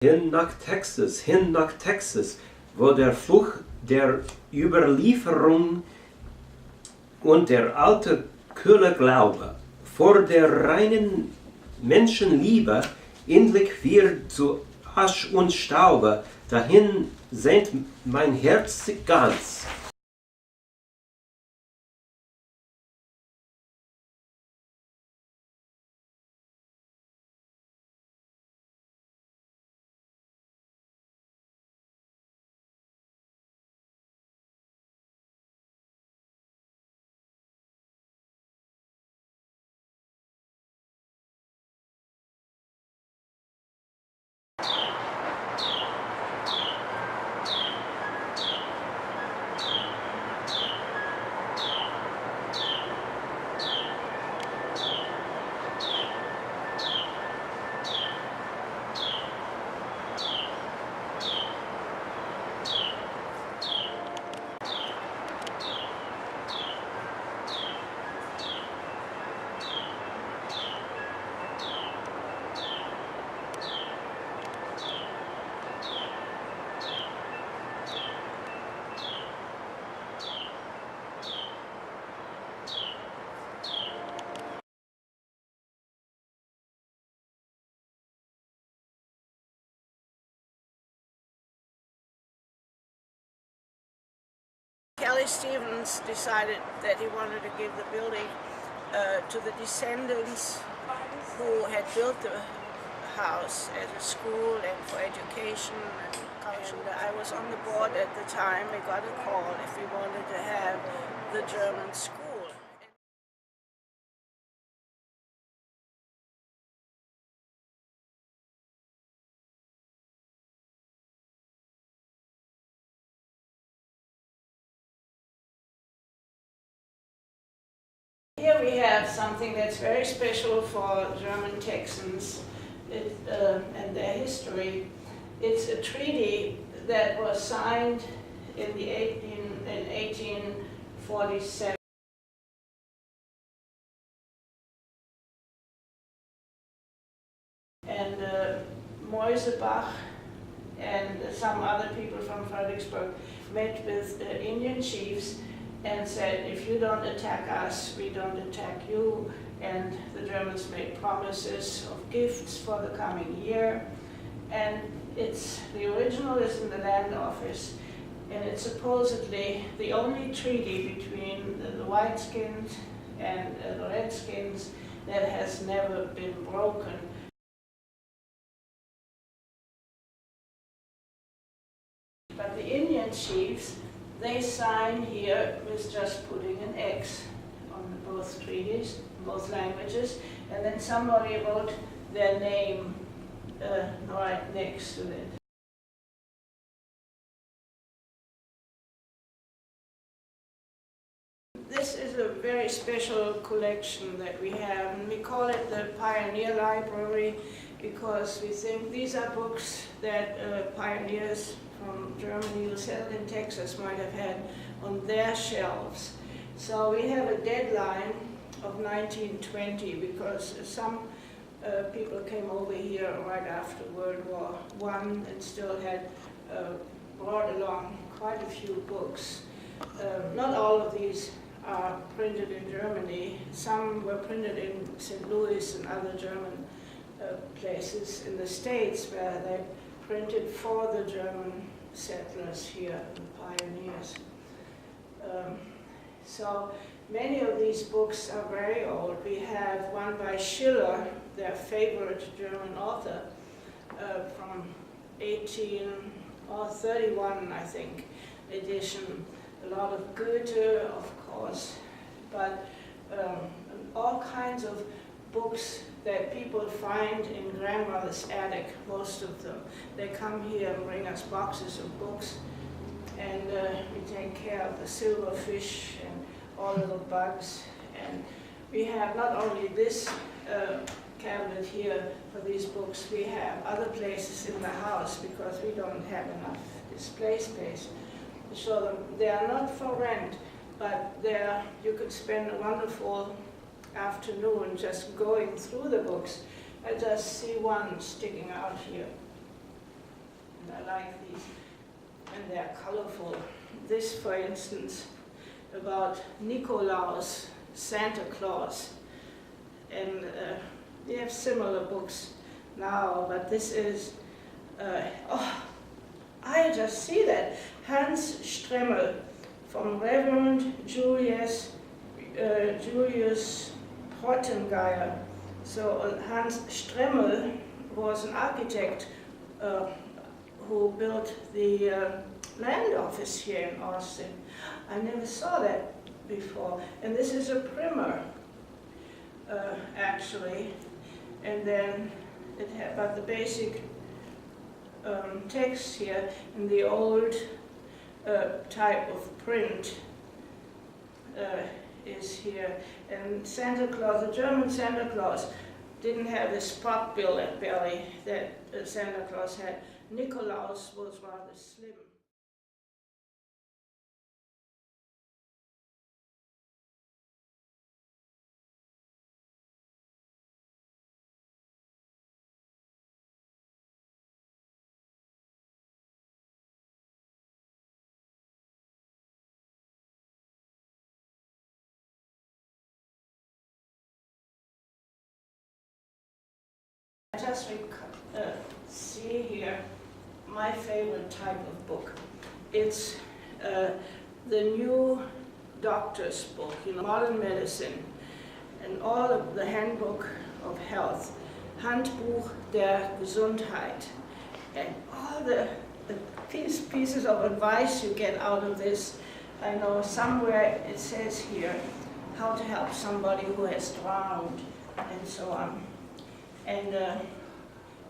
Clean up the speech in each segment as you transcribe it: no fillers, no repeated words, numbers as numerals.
Hin nach Texas, wo der Fluch der Überlieferung und der alte kühle Glaube vor der reinen Menschenliebe endlich wird zu Asch und Staube, dahin sehnt mein Herz sich ganz. Kelly Stevens decided that he wanted to give the building to the descendants who had built the house as a school and for education and culture. And I was on the board at the time. We got a call if we wanted to have the German school. Here we have something that's very special for German Texans and their history. It's a treaty that was signed in 1847. And Moisebach and some other people from Fredericksburg met with Indian chiefs and said, if you don't attack us, we don't attack you. And the Germans made promises of gifts for the coming year. And the original is in the land office, and it's supposedly the only treaty between the Whiteskins and the Redskins that has never been broken. But the Indian chiefs, they sign here with just putting an X on both treaties, both languages, and then somebody wrote their name right next to it. This is a very special collection that we have, and we call it the Pioneer Library because we think these are books that pioneers from Germany who settled in Texas might have had on their shelves. So we have a deadline of 1920 because some people came over here right after World War I and still had brought along quite a few books. Not all of these are printed in Germany. Some were printed in St. Louis and other German places in the States where they printed for the German settlers here, the pioneers. So many of these books are very old. We have one by Schiller, their favorite German author, from 1831, I think, edition. A lot of Goethe, of course, but all kinds of books that people find in grandmother's attic, most of them. They come here and bring us boxes of books, and we take care of the silverfish and all little bugs. And we have not only this cabinet here for these books, we have other places in the house because we don't have enough display space to show them. They are not for rent, but you could spend a wonderful afternoon just going through the books. I just see one sticking out here. and they're colorful. This, for instance, about Nikolaus, Santa Claus, and we have similar books now, but this is, oh, I just see that, Hans Stremmel, from Reverend Julius Prottengeier. So Hans Stremmel was an architect who built the land office here in Austin. I never saw that before. And this is a primer, actually. And then it had, but the basic text here in the old type of print is here. And Santa Claus, the German Santa Claus, didn't have this pot belly that Santa Claus had. Nikolaus was rather slim. I just see here my favorite type of book. It's the new doctor's book, modern medicine, and all of the handbook of health, Handbuch der Gesundheit, and all the pieces of advice you get out of this. I know somewhere it says here how to help somebody who has drowned, and so on. And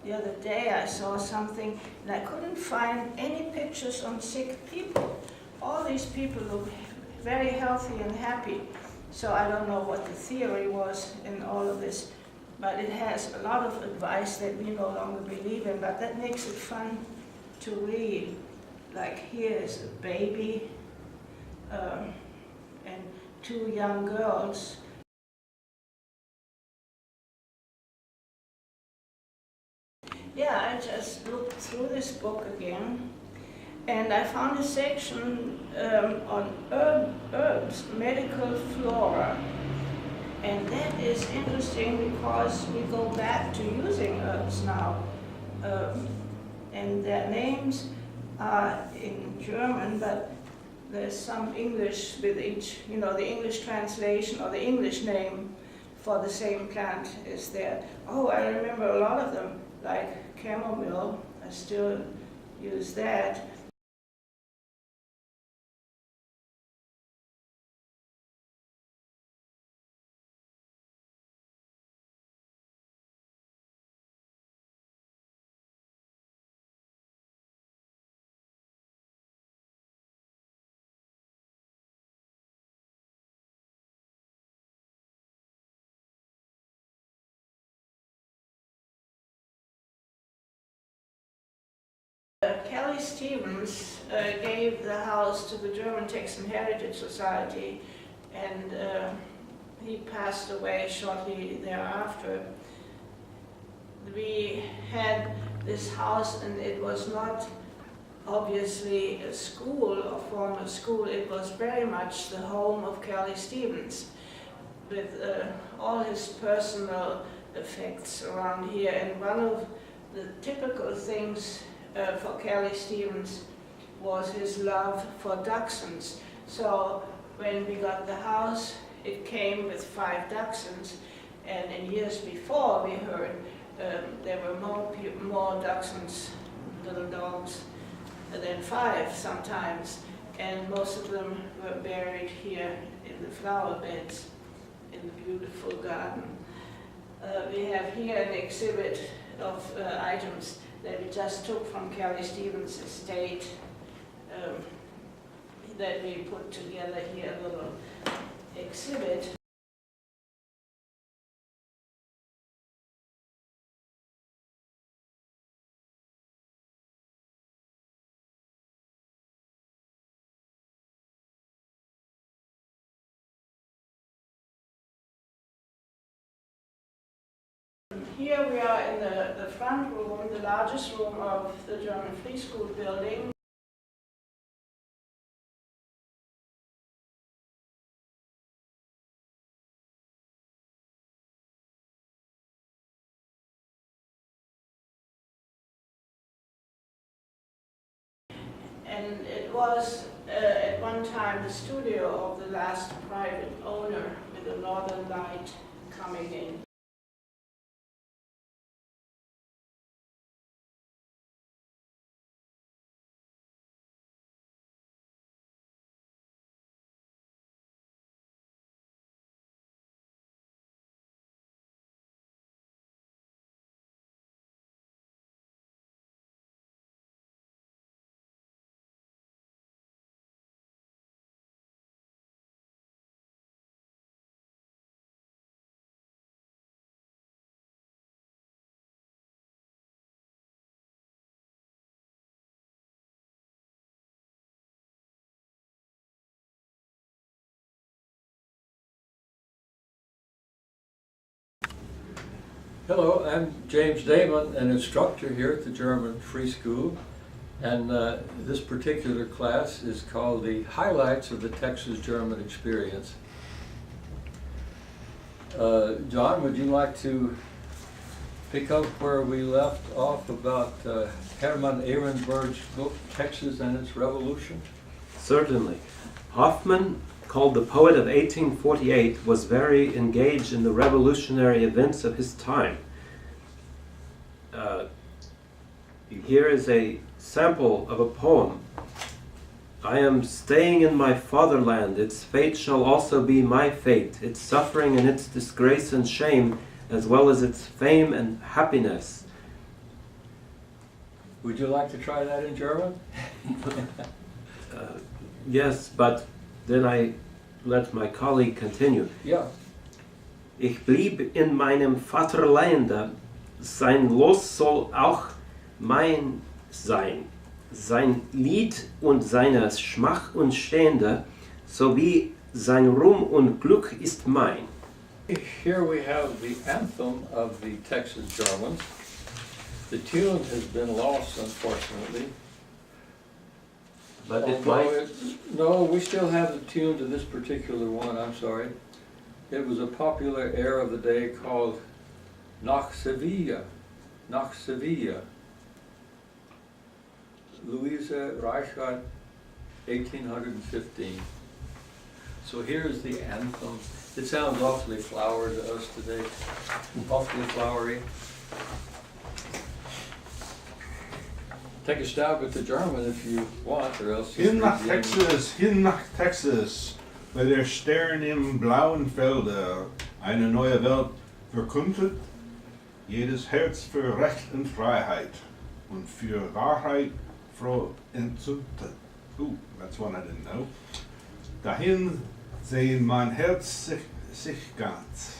the other day I saw something, and I couldn't find any pictures on sick people. All these people look very healthy and happy. So I don't know what the theory was in all of this, but it has a lot of advice that we no longer believe in, but that makes it fun to read. Like here is a baby and two young girls. Yeah, I just looked through this book again, and I found a section on herbs, medical flora. And that is interesting because we go back to using herbs now. And their names are in German, but there's some English with each, the English translation or the English name for the same plant is there. Oh, I remember a lot of them, like chamomile. I still use that. Kelly Stevens gave the house to the German Texan Heritage Society, and he passed away shortly thereafter. We had this house, and it was not obviously a school or former school. It was very much the home of Kelly Stevens, with all his personal effects around here. And one of the typical things for Kelly Stevens was his love for dachshunds. So when we got the house, it came with 5 dachshunds, and in years before we heard there were more dachshunds, little dogs, than 5 sometimes, and most of them were buried here in the flower beds in the beautiful garden. We have here an exhibit of items that we just took from Kelly Stevens' estate, that we put together here, a little exhibit. Here we are in the front room, the largest room of the German Free School building. and it was at one time the studio of the last private owner with the northern light coming in. Hello, I'm James Damon, an instructor here at the German Free School, and this particular class is called the Highlights of the Texas German Experience. John, would you like to pick up where we left off about Hermann Ehrenberg's book, Texas and its Revolution? Certainly. Hoffman, called the poet of 1848, was very engaged in the revolutionary events of his time. Here is a sample of a poem. I am staying in my fatherland, its fate shall also be my fate, its suffering and its disgrace and shame, as well as its fame and happiness. Would you like to try that in German? Yes, but then I let my colleague continue. Yeah. Ich blieb in meinem Vaterlande, sein Los soll auch mein sein. Sein Lied und seine Schmach und Stände, sowie sein Ruhm und Glück ist mein. Here we have the anthem of the Texas Germans. The tune has been lost, unfortunately. But it might... No, we still have the tune to this particular one, I'm sorry. It was a popular air of the day called Nach Sevilla. Nach Sevilla. Louisa Reichert, 1815. So here's the anthem. It sounds awfully flowery to us today, awfully flowery. Take a stab at the German if you want, or else... Hin nach Texas, bei der Stern im blauen Felde, eine neue Welt verkündet, jedes Herz für Recht und Freiheit und für Wahrheit froh entzündet. Ooh, that's one I didn't know. Dahin sehen mein Herz sich ganz.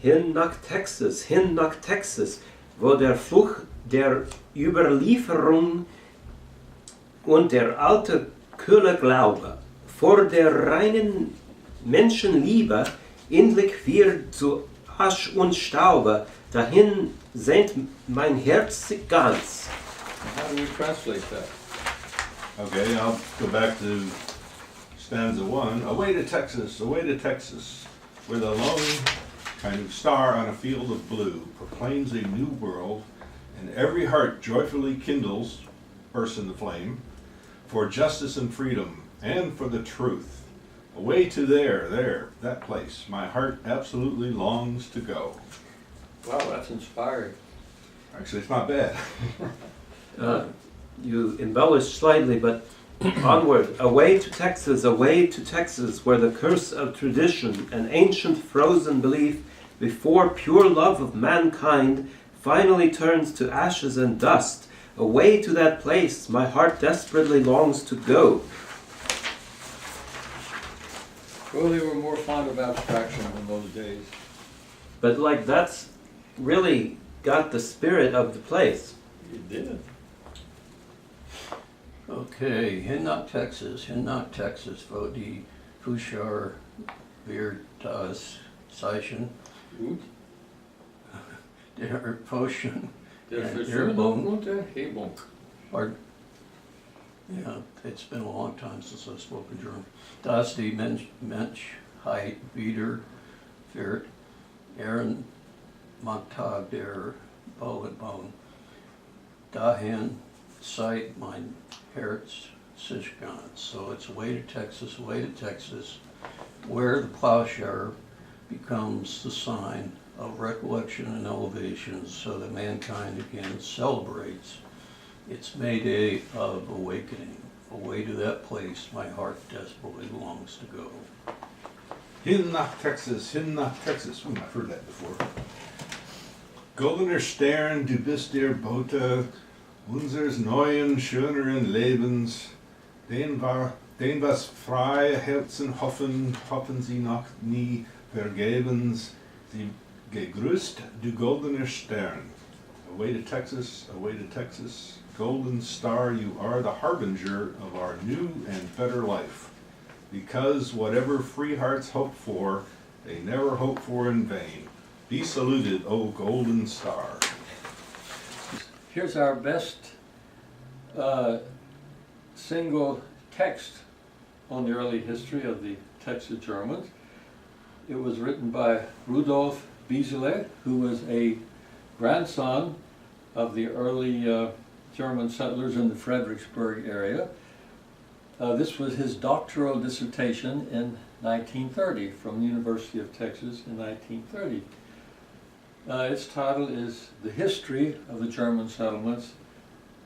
Hin nach Texas, wo der Fluch der Überlieferung und der alte kühle Glaube vor der reinen Menschenliebe endlich wird zu Asch und Staube, dahin sehnt mein Herz sich ganz. How do we translate that? Okay, I'll go back to stanza 1. Away to Texas, where the lone kind of star on a field of blue proclaims a new world, and every heart joyfully kindles, bursts into flame, for justice and freedom, and for the truth. Away to there, that place, my heart absolutely longs to go. Wow, that's inspiring. Actually, it's not bad. You embellish slightly, but onward, away to Texas, where the curse of tradition and ancient frozen belief before pure love of mankind finally turns to ashes and dust. Away to that place my heart desperately longs to go. Well, they were more fond of abstraction in those days. But like that's really got the spirit of the place. It did. Okay, hin nach Texas, wo die Fischer wird das Zeichen Gut. der Potion Der and Versöhnung und der Hebung. Pardon? Yeah, it's been a long time since I've spoken German. Das die Menschheit wieder wird Ehrenmanntag der Bauernbahn. Dahin site, mein Herz sich ganz. So it's away to Texas, where the plowshare becomes the sign of recollection and elevation, so that mankind again celebrates its May Day of awakening. Away to that place my heart desperately longs to go. Hin nach Texas, hin nach Texas. I've heard that before. Goldener Stern, du bist der Bote unseres neuen, schöneren Lebens. Den was freie Herzen hoffen, hoffen sie noch nie vergebens. Sie gegrüßt, du goldener Stern. Away to Texas, golden star, you are the harbinger of our new and better life. Because whatever free hearts hope for, they never hope for in vain. Be saluted, O golden star. Here's our best single text on the early history of the Texas Germans. It was written by Rudolf Beazley, who was a grandson of the early German settlers in the Fredericksburg area. This was his doctoral dissertation in 1930 from the University of Texas in 1930. Its title is The History of the German Settlements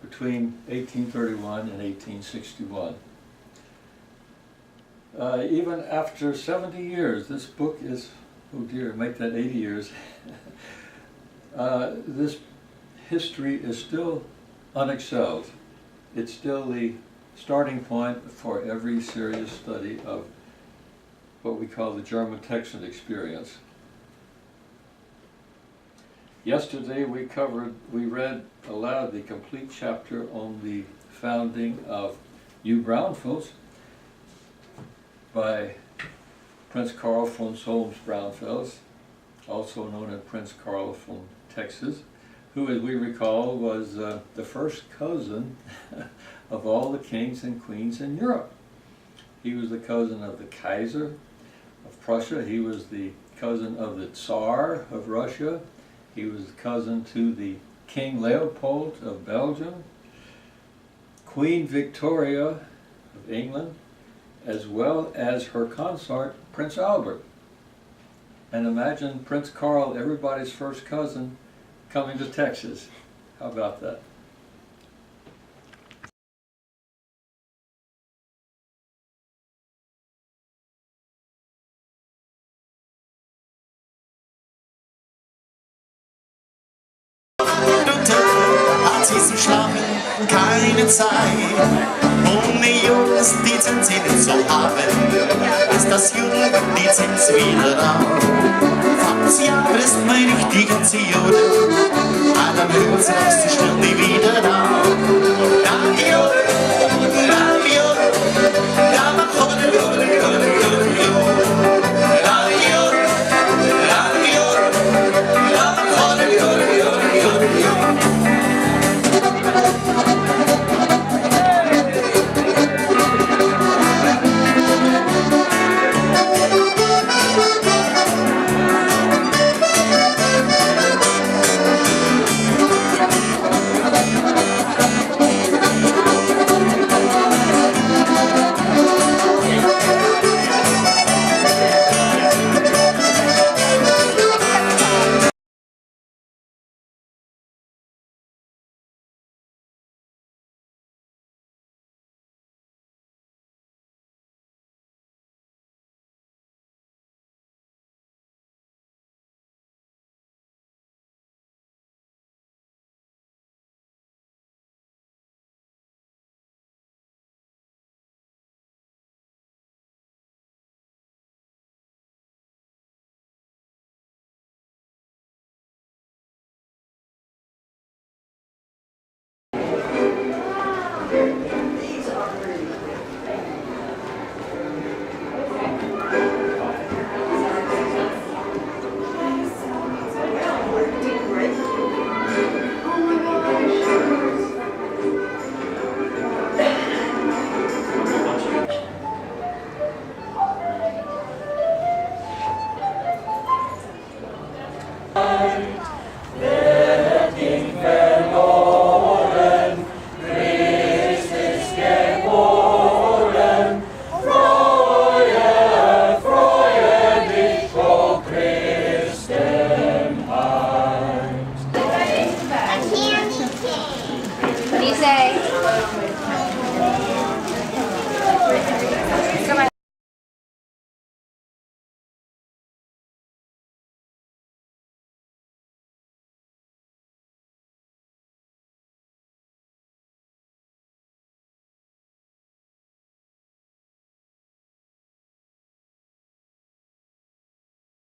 between 1831 and 1861. Even after 70 years, this book is, oh dear, make that 80 years, this history is still unexcelled. It's still the starting point for every serious study of what we call the German Texan experience. Yesterday we read aloud the complete chapter on the founding of New Braunfels by Prince Karl von Solms-Braunfels, also known as Prince Karl von Texas, who, as we recall, was the first cousin of all the kings and queens in Europe. He was the cousin of the Kaiser of Prussia. He was the cousin of the Tsar of Russia. He was the cousin to the King Leopold of Belgium, Queen Victoria of England, as well as her consort, Prince Albert. And imagine Prince Karl, everybody's first cousin, coming to Texas. How about that? Sie schlafen keine Zeit, um die Jungs die Zähne zu haben, ist das Juden die Zins wieder da. Fast Jahr ist mein richtiger Ziel, allem Hügel selbst die Stunde wieder da.